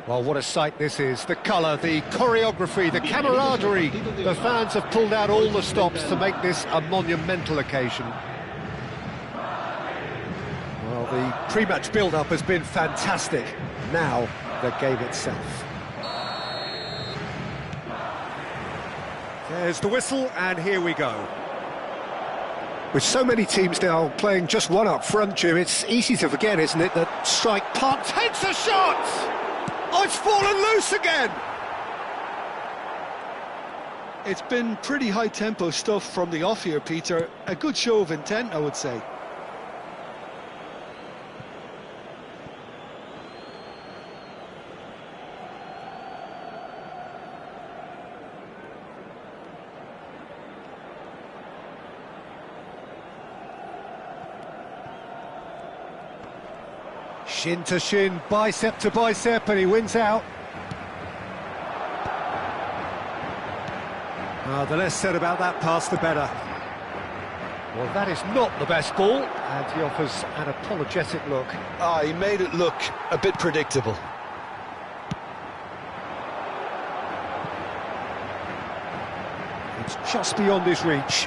Well, what a sight this is. The colour, the choreography, the camaraderie. The fans have pulled out all the stops to make this a monumental occasion. Well, the pre-match build-up has been fantastic. Now, the game itself. There's the whistle, and here we go. With so many teams now playing just one up front, Jim, it's easy to forget, isn't it, that strike part takes a shot! Oh, it's fallen loose again! It's been pretty high-tempo stuff from the off here, Peter. A good show of intent, I would say. Shin to shin, bicep to bicep, and he wins out. The less said about that pass, the better. Well, that is not the best ball, and he offers an apologetic look. He made it look a bit predictable. It's just beyond his reach.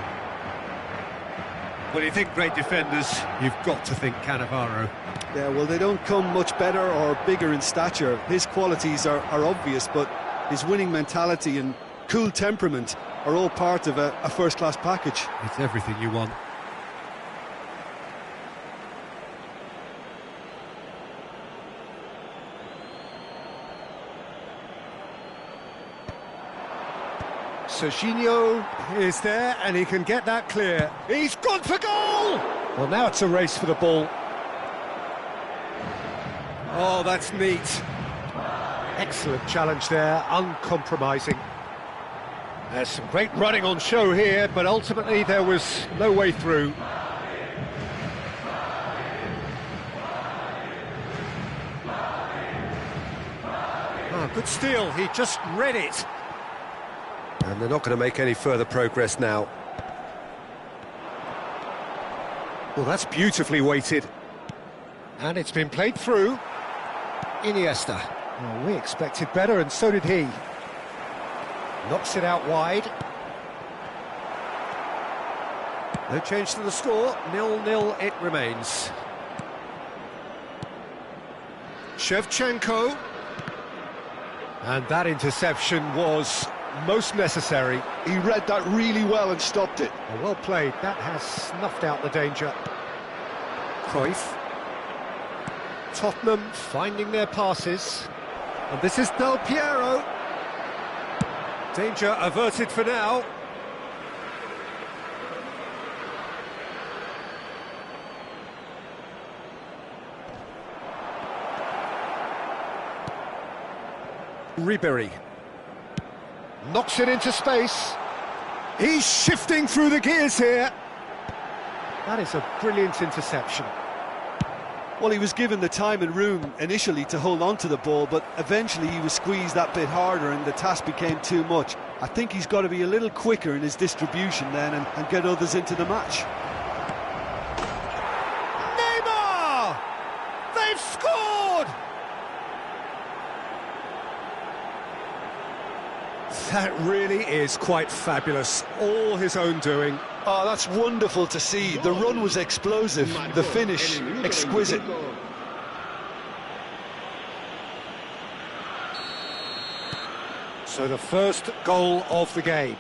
When you think great defenders, you've got to think Cannavaro. Yeah, well, they don't come much better or bigger in stature. His qualities are obvious, but his winning mentality and cool temperament are all part of a first-class package. It's everything you want. Serginho is there, and he can get that clear. He's gone for goal! Well, now it's a race for the ball. Oh, that's neat. Excellent challenge there, uncompromising. There's some great running on show here, but ultimately there was no way through. Oh, good steal, he just read it. And they're not going to make any further progress now. Well, that's beautifully weighted. And it's been played through. Iniesta. Well, we expected better, and so did he. Knocks it out wide. No change to the score. 0-0 it remains. Shevchenko. And that interception was most necessary. He read that really well and stopped it. Well played. That has snuffed out the danger. Cruyff. Tottenham finding their passes. And this is Del Piero. Danger averted for now. Ribéry. Knocks it into space. He's shifting through the gears here. That is a brilliant interception. Well, he was given the time and room initially to hold on to the ball, but eventually he was squeezed that bit harder and the task became too much. I think he's got to be a little quicker in his distribution then and get others into the match. Neymar! They've scored! That really is quite fabulous. All his own doing. Oh, that's wonderful to see. The run was explosive, the finish exquisite. So the first goal of the game.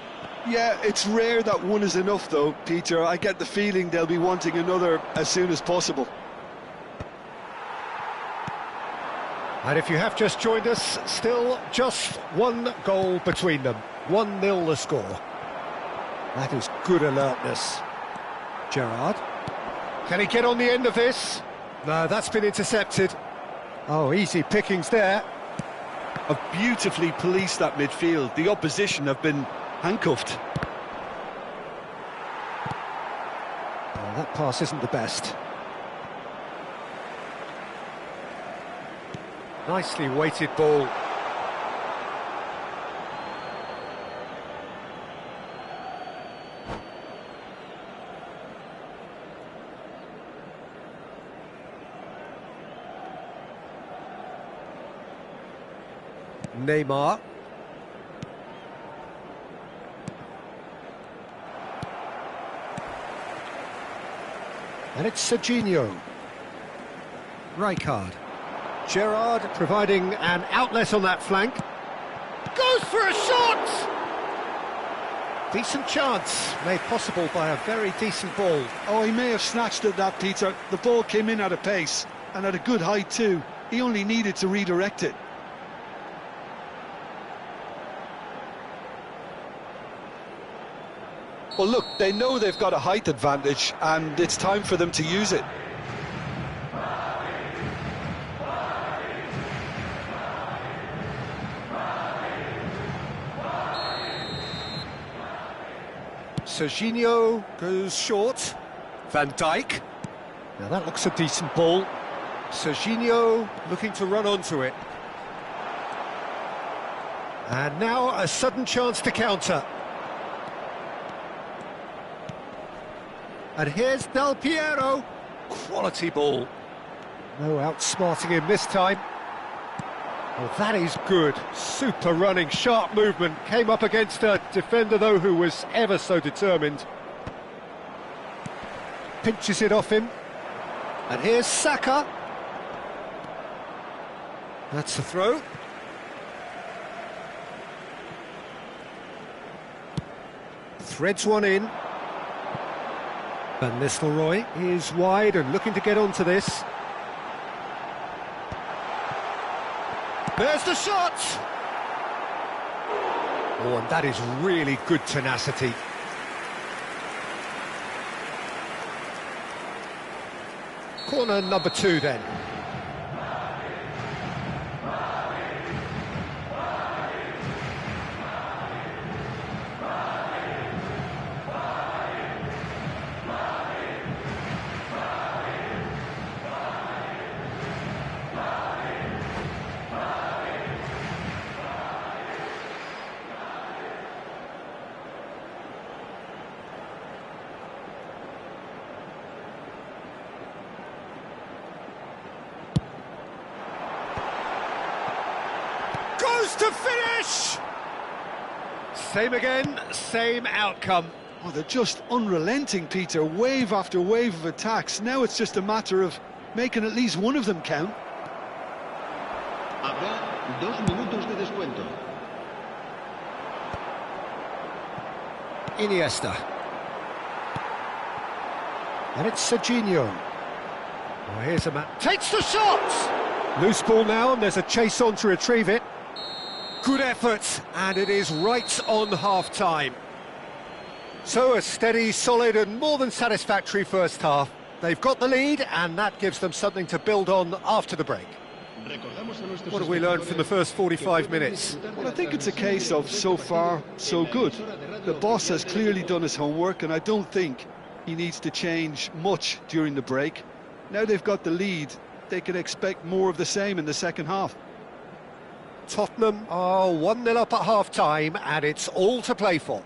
Yeah, it's rare that one is enough though, Peter. I get the feeling they'll be wanting another as soon as possible. And if you have just joined us, still just one goal between them. 1-0 the score. That is good alertness. Gerrard. Can he get on the end of this? No, that's been intercepted. Oh, easy pickings there. Have beautifully policed that midfield. The opposition have been handcuffed. Oh, that pass isn't the best. Nicely weighted ball. Neymar. And it's Serginho. Rijkaard. Gerrard providing an outlet on that flank. Goes for a shot! Decent chance, made possible by a very decent ball. Oh, he may have snatched at that, Peter. The ball came in at a pace, and at a good height too. He only needed to redirect it. Well, look, they know they've got a height advantage, and it's time for them to use it. Serginho goes short. Van Dijk. Now that looks a decent ball. Serginho looking to run onto it. And now a sudden chance to counter. And here's Del Piero. Quality ball. No outsmarting him this time. Well, that is good. Super running, sharp movement. Came up against a defender, though, who was ever so determined. Pinches it off him. And here's Saka. That's the throw. Threads one in. Van Nistelrooy is wide and looking to get onto this. There's the shot! Oh, and that is really good tenacity. Corner number 2 then. To finish! Same again, same outcome. Oh, they're just unrelenting, Peter. Wave after wave of attacks. Now it's just a matter of making at least one of them count. Habrá 2 minutos de descuento. Iniesta. And it's Serginho. Oh, here's a man. Takes the shot! Loose ball now, and there's a chase on to retrieve it. Good effort, and it is right on half-time. So a steady, solid and more than satisfactory first half. They've got the lead, and that gives them something to build on after the break. What have we learned from the first 45 minutes? Well, I think it's a case of so far, so good. The boss has clearly done his homework, and I don't think he needs to change much during the break. Now they've got the lead, they can expect more of the same in the second half. Tottenham are 1-0 up at half-time, and it's all to play for.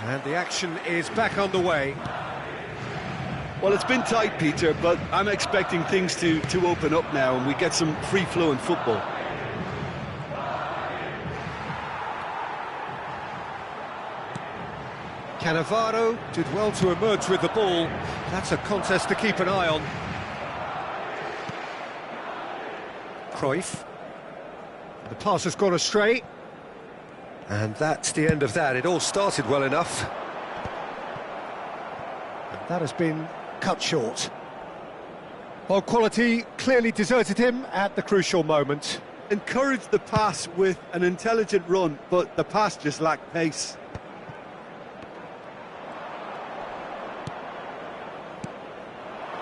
And the action is back on the way. Well, it's been tight, Peter, but I'm expecting things to open up now and we get some free-flowing football. Cannavaro did well to emerge with the ball. That's a contest to keep an eye on. Cruyff. The pass has gone astray. And that's the end of that. It all started well enough. And that has been cut short. Well, quality clearly deserted him at the crucial moment. Encouraged the pass with an intelligent run, but the pass just lacked pace.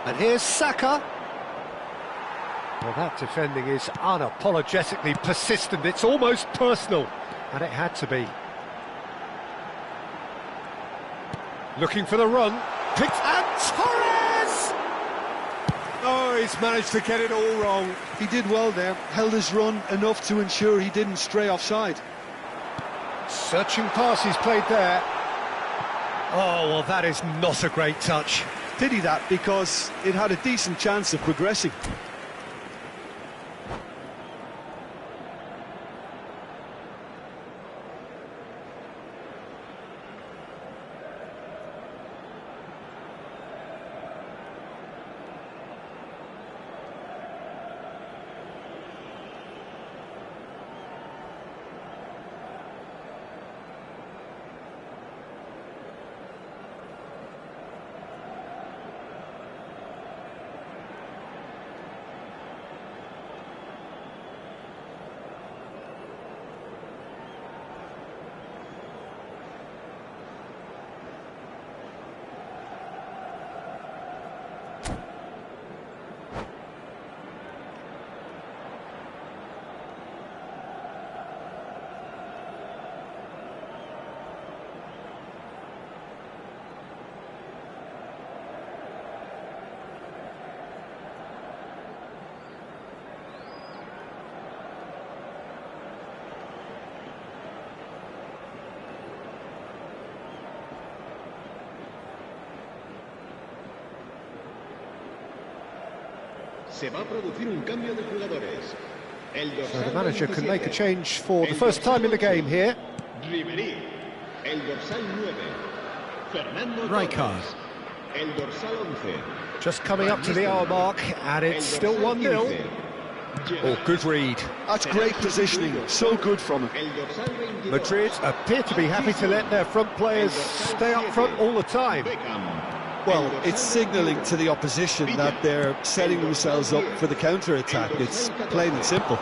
And here's Saka. Well, that defending is unapologetically persistent. It's almost personal, and it had to be. Looking for the run. Picked, and Torres! Oh, he's managed to get it all wrong. He did well there, held his run enough to ensure he didn't stray offside. Searching pass he's played there. Oh, well, that is not a great touch. Pity that, because it had a decent chance of progressing. Se va a producir un cambio de jugadores. So the manager can make a change for the first time in the game here. Ribery, el dorsal 9. Fernando Rijkaard. El dorsal 11. Just coming up to the hour mark, and it's still 1-0. Oh, good read. That's great positioning, so good from him. El dorsal 22. Madrid appear to be happy to let their front players stay up front all the time. Well, it's signalling to the opposition that they're setting themselves up for the counter-attack. It's plain and simple.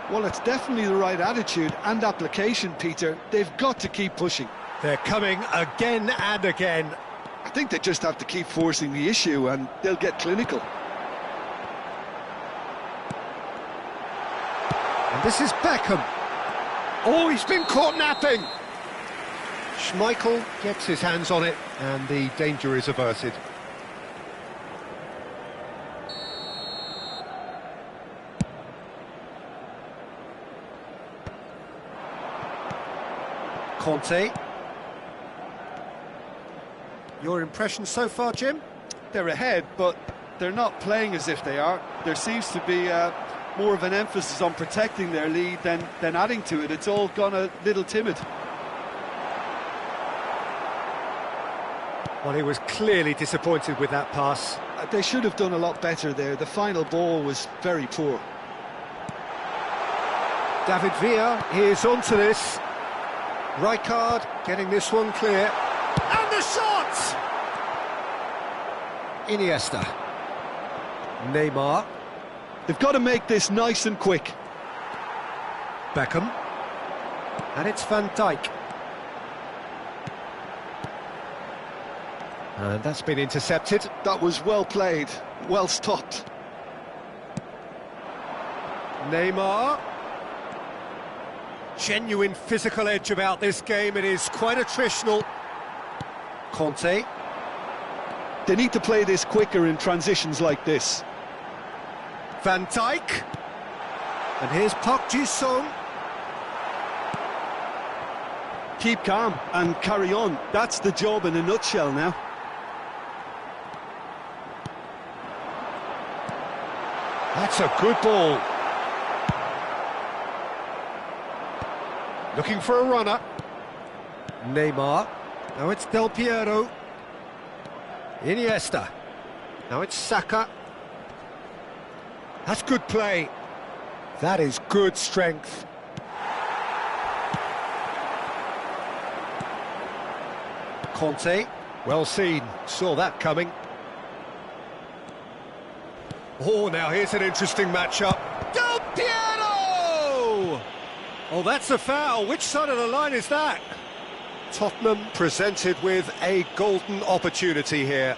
Well, it's definitely the right attitude and application, Peter. They've got to keep pushing. They're coming again and again. I think they just have to keep forcing the issue and they'll get clinical. And this is Beckham. Oh, he's been caught napping. Schmeichel gets his hands on it, and the danger is averted. Conte. Your impression so far, Jim? They're ahead, but they're not playing as if they are. There seems to be more of an emphasis on protecting their lead than adding to it. It's all gone a little timid. Well, he was clearly disappointed with that pass. They should have done a lot better there. The final ball was very poor. David Villa is onto this. Rijkaard getting this one clear. And the shot! Iniesta. Neymar. They've got to make this nice and quick. Beckham. And it's Van Dijk. And that's been intercepted. That was well played, well stopped. Neymar. Genuine physical edge about this game. It is quite attritional. Conte. They need to play this quicker in transitions like this. Van Dijk. And here's Park Ji-sung. Keep calm and carry on. That's the job in a nutshell now. That's a good ball. Looking for a runner. Neymar. Now it's Del Piero. Iniesta. Now it's Saka. That's good play. That is good strength. Conte. Well seen. Saw that coming. Oh, now here's an interesting matchup. Del Piero! Oh, that's a foul. Which side of the line is that? Tottenham presented with a golden opportunity here.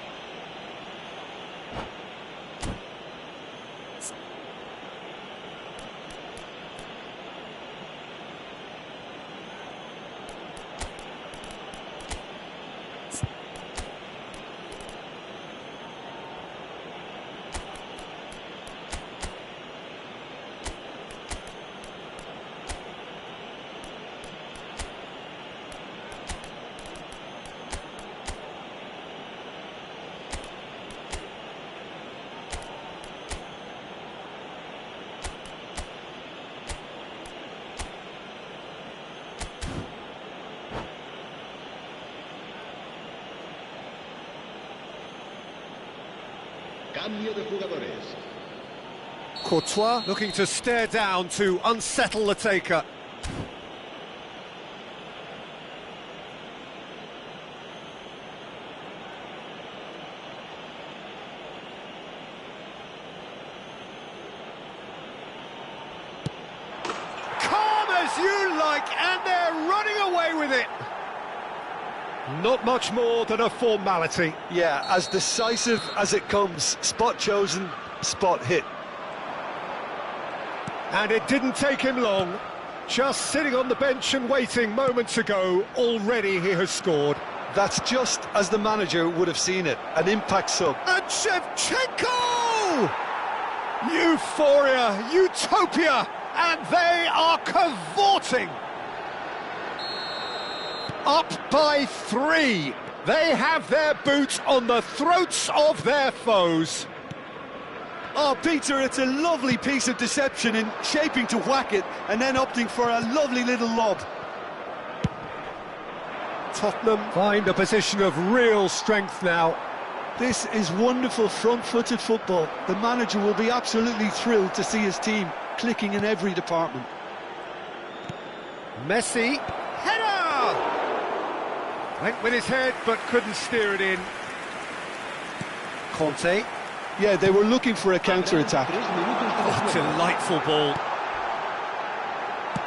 Cambio de jugadores. Courtois looking to stare down to unsettle the taker. Calm as you like, and they're running away with it. Not much more than a formality. Yeah, as decisive as it comes. Spot chosen, spot hit. And it didn't take him long. Just sitting on the bench and waiting moments ago, already he has scored. That's just as the manager would have seen it, an impact sub. And Shevchenko! Euphoria, utopia, and they are cavorting. Up by 3. They have their boot on the throats of their foes. Oh, Peter, it's a lovely piece of deception in shaping to whack it and then opting for a lovely little lob. Tottenham find a position of real strength now. This is wonderful front-footed football. The manager will be absolutely thrilled to see his team clicking in every department. Messi, header! Went with his head, but couldn't steer it in. Conte. Yeah, they were looking for a counter-attack. Oh, delightful ball.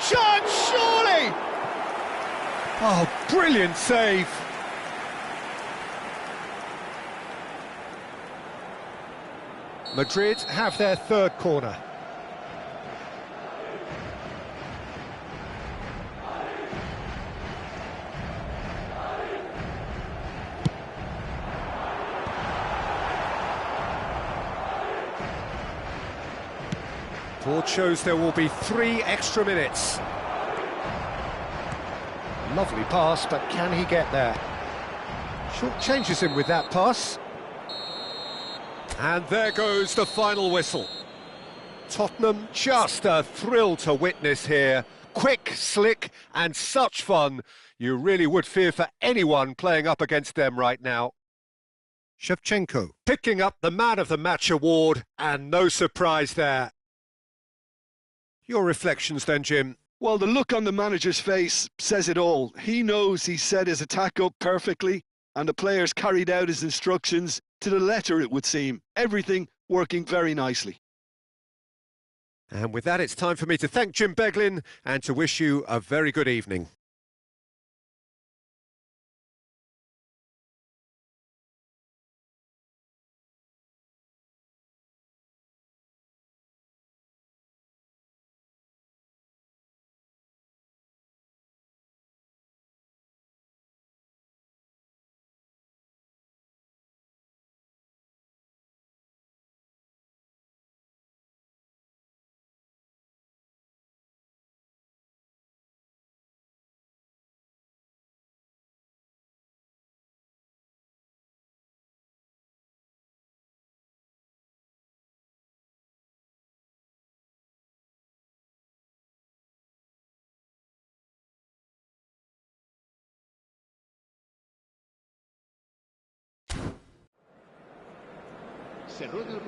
Chance, surely! Oh, brilliant save. Madrid have their third corner. Board shows there will be 3 extra minutes. Lovely pass, but can he get there? Short changes him with that pass. And there goes the final whistle. Tottenham, just a thrill to witness here. Quick, slick, and such fun. You really would fear for anyone playing up against them right now. Shevchenko picking up the Man of the Match award, and no surprise there. Your reflections then, Jim? Well, the look on the manager's face says it all. He knows he set his attack up perfectly, and the players carried out his instructions to the letter, it would seem. Everything working very nicely. And with that, it's time for me to thank Jim Beglin and to wish you a very good evening. Se ruega al